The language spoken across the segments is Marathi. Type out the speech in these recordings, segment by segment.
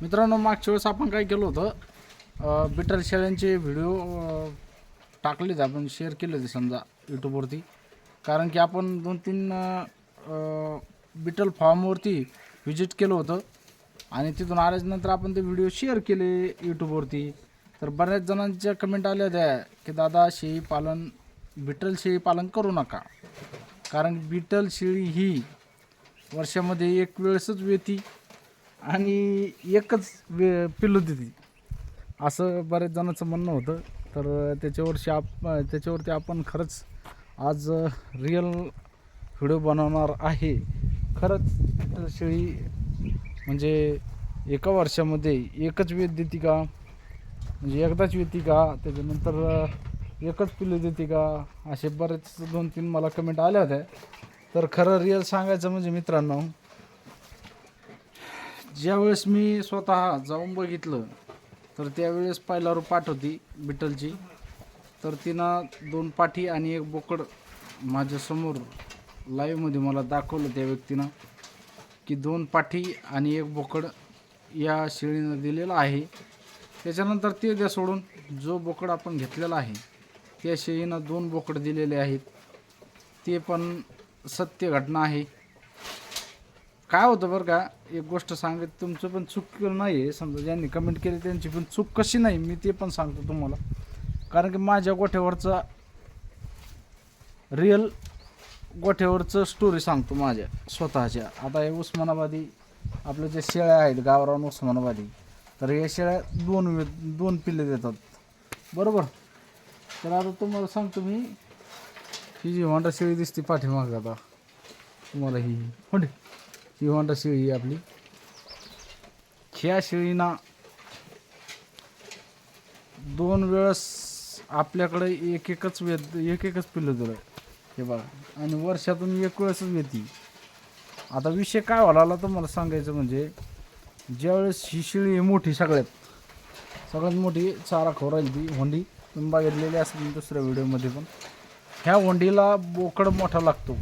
मित्रांनो, मागच्या वेळेस आपण काय केलं होतं, बिटर शेळ्यांचे व्हिडिओ टाकले होते, आपण शेअर केले होते समजा यूट्यूबवरती. कारण की आपण 2-3 बिटल फार्मवरती व्हिजिट केलं होतं आणि तिथून आल्याच्यानंतर आपण ते व्हिडिओ शेअर केले यूट्यूबवरती. तर बऱ्याच जणांच्या कमेंट आल्या होत्या की दादा शेळी पालन, बिटल शेळी पालन करू नका, कारण बिटल शेळी ही वर्षामध्ये एक वेळेसच येते आणि एकच पिल्लू देते, असं बऱ्याच जणांचं म्हणणं होतं. तर त्याच्यावरती आपण खरंच आज रिअल व्हिडिओ बनवणार आहे. खरंच बिटल शेळी म्हणजे एका वर्षामध्ये एकच वेद देते का, म्हणजे एकदाच येते का, त्याच्यानंतर एकच पिल्लू देते का, असे बरेच 2-3 मला कमेंट आल्या होत्या. तर खरं रिअल सांगायचं म्हणजे मित्रांनो, ज्यावेळेस मी स्वतः जाऊन बघितलं तर त्यावेळेस पहिला पाठ होती बिटलची. तर तिनं 2 पाठी आणि 1 बोकड माझ्यासमोर लाईव्हमध्ये मला दाखवलं त्या व्यक्तीनं की 2 पाठी आणि 1 बोकड या शेळीनं दिलेला आहे. त्याच्यानंतर ते द्या सोडून जो बोकड आपण घेतलेला आहे त्या शेळीनं 2 बोकड दिलेले आहेत. ते पण सत्य घटना आहे. काय होतं बरं का, एक गोष्ट सांगत, तुमचं पण चूक नाही आहे, समजा ज्यांनी कमेंट केली त्यांची पण चूक कशी नाही मी ते पण सांगतो तुम्हाला. कारण की माझ्या गोठ्यावरचा रिअल गोठ्यावरचं स्टोरी सांगतो माझ्या स्वतःच्या. आता हे उस्मानाबादी आपल्या ज्या शेळ्या आहेत गावरान उस्मानाबादी, तर या शेळ्या 2 पिल्ले देतात बरोबर. तर आता तुम्हाला सांगतो मी, ही जी होंडा शेळी दिसते पाठीमागं आता तुम्हाला, ही होंडा शेळी आपली, ह्या शेळीना 2 वेळेस आपल्याकडे एकच पिल्लू दिलं हे बघा, आणि वर्षातून 1 वेळेसच येते. आता विषय काय व्हायला तुम्हाला सांगायचं म्हणजे, ज्यावेळेस ही शेळी मोठी सगळ्यात मोठी चारा खोरायला ती होंडी तुम्ही बघितलेली असेल दुसऱ्या व्हिडिओमध्ये पण, ह्या होंडीला बोकड मोठा लागतो.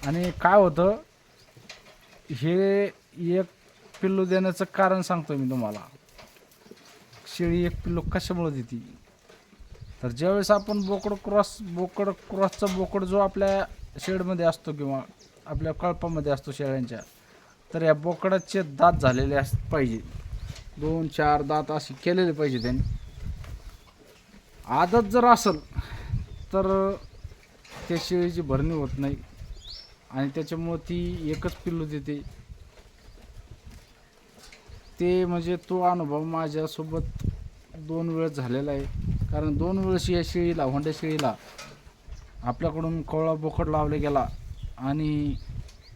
आणि काय होतं, हे एक पिल्लू देण्याचं कारण सांगतो मी तुम्हाला. शेळी 1 पिल्लू कशामुळे देते, तर ज्यावेळेस आपण क्रॉसचा बोकड जो आपल्या शेडमध्ये असतो किंवा आपल्या कळपामध्ये असतो शेळ्यांच्या, तर या बोकडाचे दात झालेले पाहिजे, 2-4 दात असे केलेले पाहिजे त्यांनी. आदत जर असेल तर त्या शेळीची भरणी होत नाही आणि त्याच्यामुळे ती एकच पिल्लू देते. ते म्हणजे तो अनुभव माझ्यासोबत 2 वेळेस झालेला आहे. कारण 2 वेळेस या शेळीला, होंड्या शेळीला आपल्याकडून कोवळा बोकड लावला गेला आणि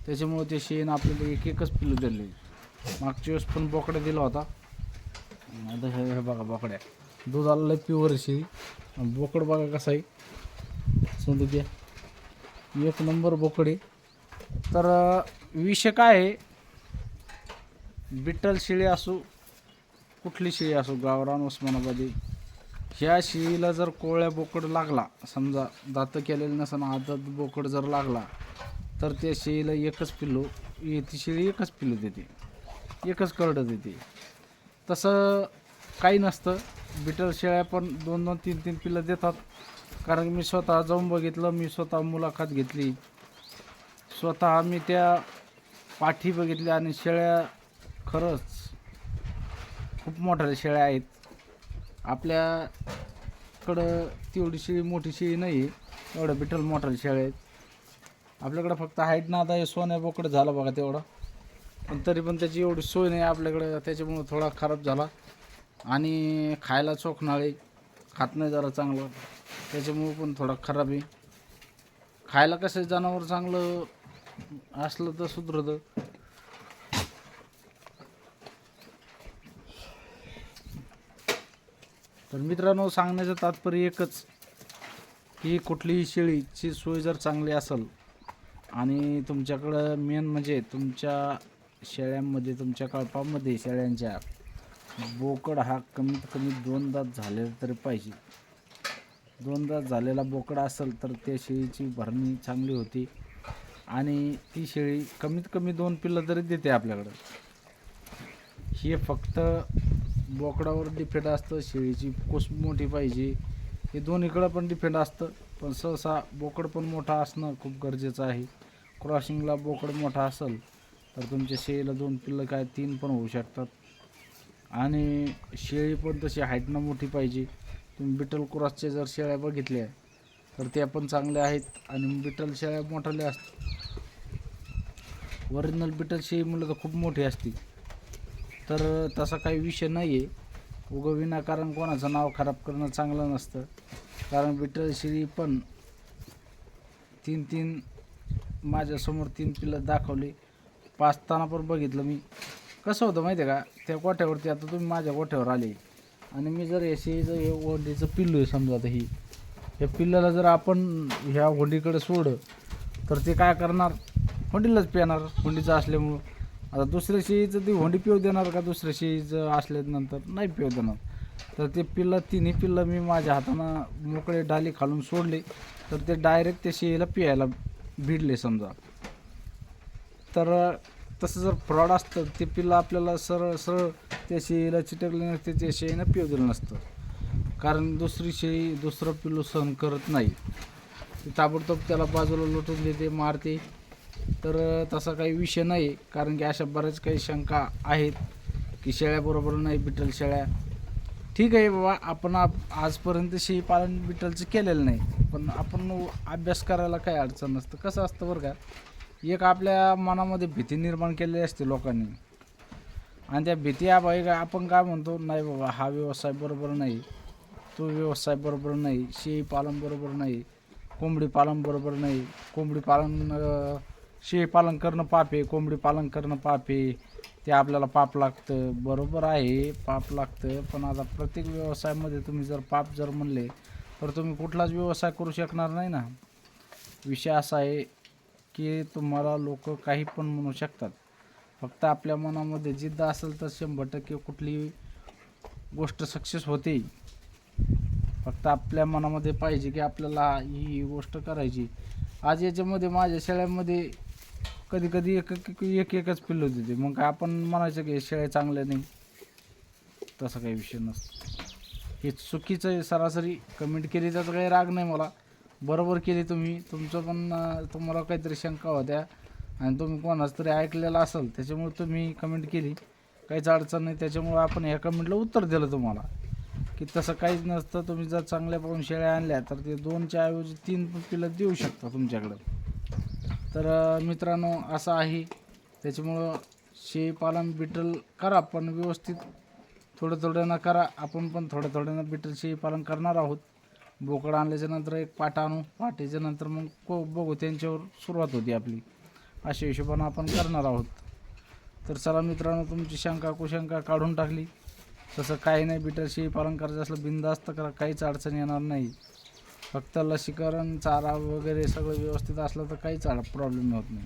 त्याच्यामुळे त्या शेळीनं आपल्याला एकच पिल्लू दिले. मागच्या वेळेस पण बोकडा दिला होता. आता हे बघा बोकड्या, दुधाला लय प्युअर शेळी, बोकड बघा कसा आहे, समजा द्या 1 नंबर बोकड आहे. तर विषय काय आहे, बिट्टल शेळी असो कुठली शेळी असो, गावरान उस्मानाबादी, ह्या शेळीला जर कोवळ्या बोकड लागला, समजा दात केलेलं नसताना आदत बोकड जर लागला, तर त्या शेळीला एकच पिल्लू ती शेळी एकच पिल्लू देते, एकच करडं देते. तसं काही नसतं, बिटल शेळ्या पण 2-2, 3-3 पिल्लं देतात. कारण मी स्वतः जाऊन बघितलं, मी स्वतः मुलाखत घेतली, स्वतः मी त्या पाठी बघितल्या आणि शेळ्या खरंच खूप मोठ्या शेळ्या आहेत. आपल्याकडं तेवढी शेळी मोठी शेळी नाही आहे, एवढ्या बिटल मोठ्या शेळ्या आहेत आपल्याकडं. फक्त हाईट ना, आता हे सोन्या बोकड झाला बघा तेवढा, पण तरी पण त्याची एवढी सोय नाही आपल्याकडं, त्याच्यामुळं थोडा खराब झाला आणि खायला चोखनाळे खात नाही जरा चांगलं, त्याच्यामुळं पण थोडा खराब आहे. खायला कसं जनावर चांगलं असलं तर सुधरतं. तर मित्रांनो, सांगण्याचं तात्पर्य एकच की कुठलीही शेळीची सोय जर चांगली असेल आणि तुमच्याकडं मेन म्हणजे तुमच्या शेळ्यांमध्ये, तुमच्या कळपामध्ये शेळ्यांच्या बोकड हा कमीत कमी 2 दात झालेला तरी पाहिजे. 2 दात झालेला बोकड असेल तर त्या शेळीची भरणी चांगली होती आणि ती शेळी कमीत कमी 2 पिल्लं तरी देते आपल्याकडं. हे फक्त बोकडावर डिपेंड असतं, शेळीची कोस मोठी पाहिजे, हे दोन्हीकडं पण डिपेंड असतं. पण सहसा बोकड पण मोठा असणं खूप गरजेचं आहे. क्रॉसिंगला बोकड मोठा असेल तर तुमच्या शेळीला 2 पिल्लं काय 3 पण होऊ शकतात. आणि शेळी पण तशी हाईटनं मोठी पाहिजे. तुम्ही बिटल क्रॉसच्या जर शेळ्या बघितल्या तर त्या पण चांगल्या आहेत आणि बिटल शेळ्या मोठाल्या असतात. ओरिजिनल बिटल शेळी म्हणलं तर खूप मोठी असते. तर तसा काही विषय नाही आहे. उगं विनाकारण कोणाचं नाव खराब करणं चांगलं नसतं. कारण बिटल शेळी पण 3 माझ्यासमोर 3 पिल्लं दाखवली. पाचताना पण बघितलं मी. कसं होतं माहिती आहे का, त्या गोठ्यावरती आता तुम्ही माझ्या गोठ्यावर आले आणि मी जर शेळीचं हे होंडीचं पिल्लू आहे समजा, तर या पिल्लाला जर आपण ह्या होंडीकडे सोडलं तर ते काय करणार, होंडीलाच पिणार, होंडीचं असल्यामुळं. आता दुसऱ्या शेळीचं ती होंडी पिऊ देणार का, दुसऱ्या शेळीचं असल्यानंतर नाही पिऊ देणार. तर ते तिन्ही पिल्लं मी माझ्या हातानं मोकळे डाली खालून सोडले तर ते डायरेक्ट त्या शेळीला पियायला भिडले समजा. तर तसं जर फ्रॉड असतं ते पिल्लं आपल्याला सरळ सरळ त्या शेळीला चिटकले नसते, त्या शेळीनं पिऊ दिलं नसतं. कारण दुसरी शेळी दुसरं पिल्लू सहन करत नाही, ती ताबडतोब त्याला बाजूला लुटून देते, मारते. तर तसा काही विषय नाही. कारण की अशा बऱ्याच काही शंका आहेत की शेळ्याबरोबर नाही बिटल शेळ्या. ठीक आहे बाबा, आपण आजपर्यंत शेळी पालन बिटलचं केलेलं नाही, पण आपण अभ्यास करायला काही अडचण नसतं. कसं असतं बरं का, एक आपल्या मनामध्ये भीती निर्माण केलेली असते लोकांनी आणि त्या भीती आपण काय म्हणतो, नाही बाबा हा व्यवसाय बरोबर नाही, तो व्यवसाय बरोबर नाही, शेळी पालन बरोबर नाही, कोंबडी पालन बरोबर नाही, कोंबडी पालन शेळी पालन करणं पाप आहे, कोंबडी पालन करणं पाप आहे, ते आपल्याला पाप लागतं. बरोबर आहे, पाप लागतं. पण आता प्रत्येक व्यवसायामध्ये तुम्ही जर पाप जर म्हणले तर तुम्ही कुठलाच व्यवसाय करू शकणार नाही ना. विषय असा आहे की तुम्हाला लोक काही पण म्हणू शकतात, फक्त आपल्या मनामध्ये जिद्द असेल तर 100% कुठलीही गोष्ट सक्सेस होते. फक्त आपल्या मनामध्ये पाहिजे की आपल्याला ही गोष्ट करायची. आज याच्यामध्ये माझ्या शेळ्यामध्ये कधी कधी एकच पिल्लू देते, मग काय आपण म्हणायचं की शेळ्या चांगल्या नाही? तसा काही विषय नसतो. हे चुकीचं आहे. सरासरी कमेंट केली तर काही राग नाही मला, बरोबर केली तुम्ही. तुमचं पण तुम्हाला काहीतरी शंका होत्या आणि तुम्ही कोणाच तरी ऐकलेलं असेल त्याच्यामुळे तुम्ही कमेंट केली, काहीच अडचण नाही. त्याच्यामुळे आपण ह्या कमेंटला उत्तर दिलं तुम्हाला की तसं काहीच नसतं. तुम्ही जर चांगल्या पाहून शेळ्या आणल्या तर ते 2च्या ऐवजी 3 पिल्लं देऊ शकता तुमच्याकडं. तर मित्रांनो असं आहे. त्याच्यामुळं शेळी पालन बिटल करा, पण व्यवस्थित थोडं थोडं करा. आपण पण थोड्या थोड्यानं बिटल शेळी पालन करणार आहोत. बोकड आणल्याच्यानंतर एक पाट आणू, पाटीच्यानंतर मग बघू, त्यांच्यावर सुरुवात होती आपली. अशा हिशोबानं आपण करणार आहोत. तर चला मित्रांनो, तुमची शंका कुशंका काढून टाकली. तसं काही नाही, बिटल शेळी पालन करायचं असलं बिनधास्त करा, काहीच अडचण येणार नाही. फक्त लसीकरण, चारा वगैरे सगळं व्यवस्थित असलं तर काहीच प्रॉब्लेम होत नाही.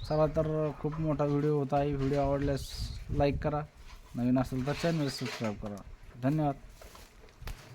चला, तर खूप मोठा व्हिडिओ होता आहे. व्हिडिओ आवडल्यास लाईक करा, नवीन असेल तर चॅनल सबस्क्राईब करा. धन्यवाद.